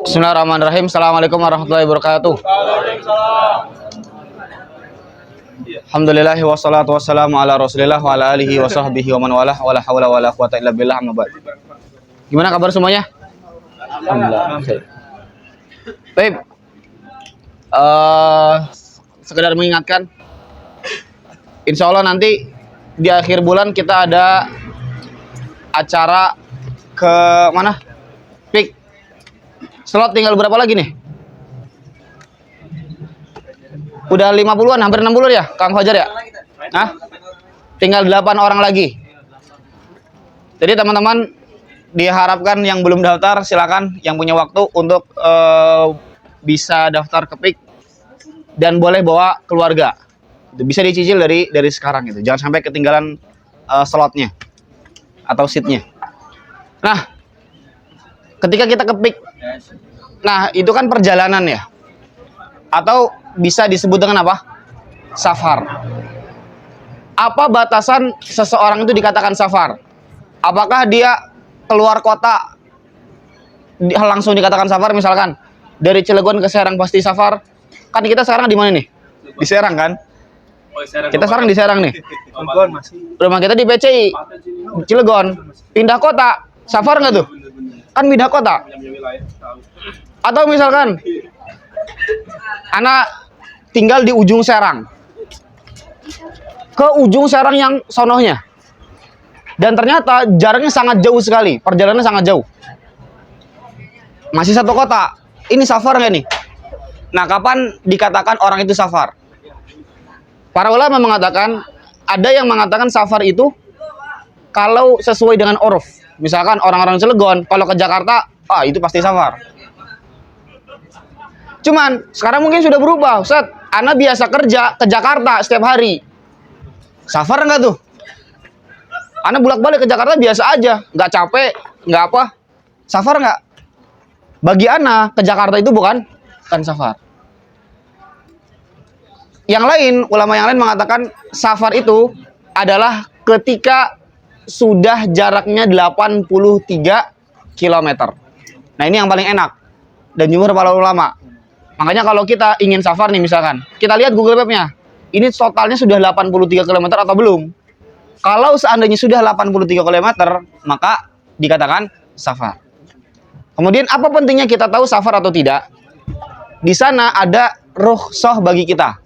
Bismillahirrahmanirrahim. Assalamualaikum warahmatullahi wabarakatuh. Alhamdulillah wassalatu wassalamu ala Rasulillah wa ala alihi wa sahbihi wa man walah wa la haula wa la quwata illa billah amma ba'd. Gimana kabar semuanya? Alhamdulillah. Baik. Sekedar mengingatkan, insya Allah nanti di akhir bulan kita ada acara ke mana? Pik. Slot tinggal berapa lagi nih? Udah 50-an, hampir 60 ya, Kang Fajar ya? Hah? Tinggal 8 orang lagi. Jadi teman-teman diharapkan yang belum daftar silakan, yang punya waktu untuk bisa daftar ke PIK dan boleh bawa keluarga. Itu bisa dicicil dari sekarang gitu. Jangan sampai ketinggalan slotnya atau seatnya. Nah, ketika kita ke PIK, nah itu kan perjalanan ya, atau bisa disebut dengan apa? Safar. Apa batasan seseorang itu dikatakan safar? Apakah dia keluar kota langsung dikatakan safar? Misalkan dari Cilegon ke Serang pasti safar. Kan kita sekarang di mana nih? Di Serang kan? Kita sekarang di Serang nih. Rumah kita di PCI Cilegon. Pindah kota, safar nggak tuh? Kan pindah kota. Atau misalkan anak tinggal di ujung Serang, ke ujung Serang yang sonohnya, dan ternyata jaraknya sangat jauh sekali, perjalanannya sangat jauh, masih satu kota. Ini safar nggak nih? Nah, kapan dikatakan orang itu safar? Para ulama mengatakan, ada yang mengatakan safar itu kalau sesuai dengan uruf. Misalkan orang-orang Cilegon kalau ke Jakarta, itu pasti safar. Cuman sekarang mungkin sudah berubah. Ustaz, Ana biasa kerja ke Jakarta setiap hari. Safar enggak tuh? Ana bolak-balik ke Jakarta biasa aja, nggak capek, nggak apa. Safar enggak? Bagi Ana ke Jakarta itu bukan safar. Yang lain, ulama yang lain mengatakan safar itu adalah ketika sudah jaraknya 83 km. Nah, ini yang paling enak dan jumhur para ulama. Makanya kalau kita ingin safar nih misalkan, kita lihat Google Map-nya. Ini totalnya sudah 83 km atau belum? Kalau seandainya sudah 83 km, maka dikatakan safar. Kemudian apa pentingnya kita tahu safar atau tidak? Di sana ada rukhsah bagi kita.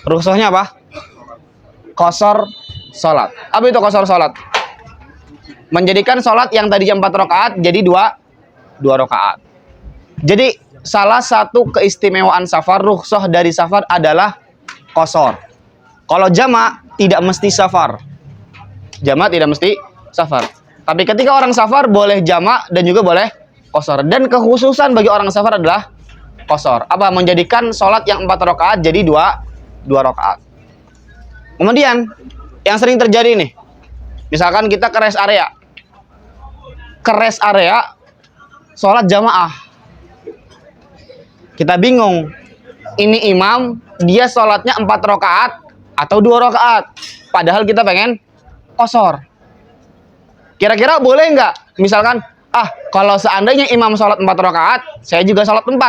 Rukhsahnya apa? Qashar salat. Apa itu qashar salat? Menjadikan salat yang tadinya 4 rakaat jadi 2 rakaat. Jadi salah satu keistimewaan safar, rukhsah dari safar adalah qashar. Kalau jamak tidak mesti safar. Jamak tidak mesti safar. Tapi ketika orang safar boleh jamak dan juga boleh qashar. Dan kekhususan bagi orang safar adalah qashar. Apa? Menjadikan salat yang 4 rakaat jadi 2 rakaat. Kemudian yang sering terjadi nih, misalkan kita ke rest area. Ke rest area sholat jamaah. Kita bingung. Ini imam, dia sholatnya 4 rakaat atau 2 rakaat. Padahal kita pengen qashar. Kira-kira boleh nggak? Misalkan, kalau seandainya imam sholat 4 rakaat, saya juga sholat 4.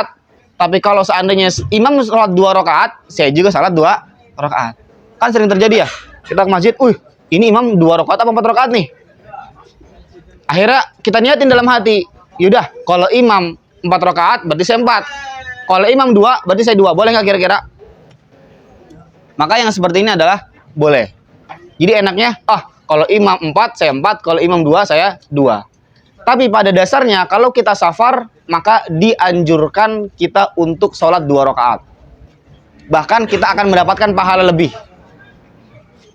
Tapi kalau seandainya imam sholat 2 rakaat, saya juga sholat 2 rakaat. Kan sering terjadi ya. Kita ke masjid, ini imam 2 rakaat apa 4 rakaat nih? Akhirnya kita niatin dalam hati, yaudah kalau imam 4 rakaat berarti saya 4. Kalau imam 2 berarti saya 2. Boleh nggak kira-kira? Maka yang seperti ini adalah boleh. Jadi enaknya, kalau imam 4 saya 4, kalau imam 2 saya 2. Tapi pada dasarnya kalau kita safar, maka dianjurkan kita untuk sholat 2 rakaat. Bahkan kita akan mendapatkan pahala lebih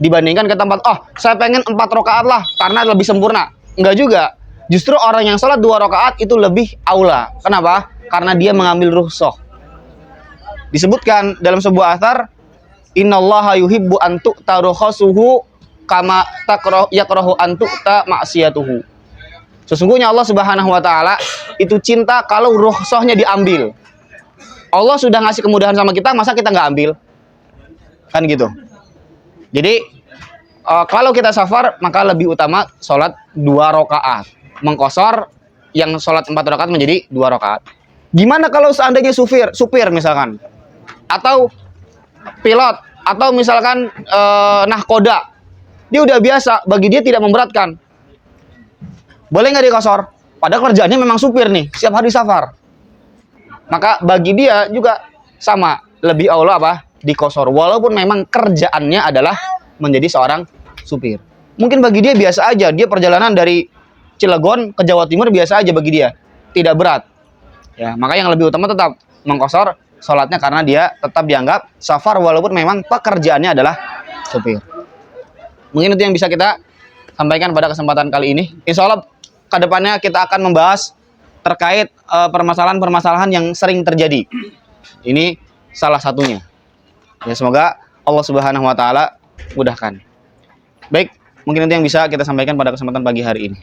dibandingkan ke tempat, saya pengen 4 rakaat lah karena lebih sempurna. Enggak juga. Justru orang yang sholat 2 rakaat itu lebih aula. Kenapa? Karena dia mengambil rukhsah. Disebutkan dalam sebuah athar, innallaha yuhibbu an tu'ta rukhasuhu kama yakrahu an tu'ta ma'siyatuhu. Sesungguhnya Allah Subhanahu wa taala itu cinta kalau rukhsahnya diambil. Allah sudah ngasih kemudahan sama kita, masa kita nggak ambil? Kan gitu. Jadi kalau kita safar, maka lebih utama sholat 2 rakaat. Mengqashar yang sholat 4 rakaat menjadi 2 rakaat. Gimana kalau seandainya supir misalkan, atau pilot, atau misalkan nahkoda, dia udah biasa, bagi dia tidak memberatkan, boleh nggak dikosor? Padahal kerjaannya memang supir nih, setiap hari safar. Maka bagi dia juga sama, lebih aula apa? Dikosor, walaupun memang kerjaannya adalah menjadi seorang supir. Mungkin bagi dia biasa aja, dia perjalanan dari Cilegon ke Jawa Timur biasa aja bagi dia, tidak berat. Ya, maka yang lebih utama tetap mengkosor sholatnya karena dia tetap dianggap safar walaupun memang pekerjaannya adalah supir. Mungkin itu yang bisa kita sampaikan pada kesempatan kali ini. Insya Allah kedepannya kita akan membahas terkait permasalahan-permasalahan yang sering terjadi. Ini salah satunya. Ya, semoga Allah Subhanahu wa taala mudahkan. Baik, mungkin itu yang bisa kita sampaikan pada kesempatan pagi hari ini.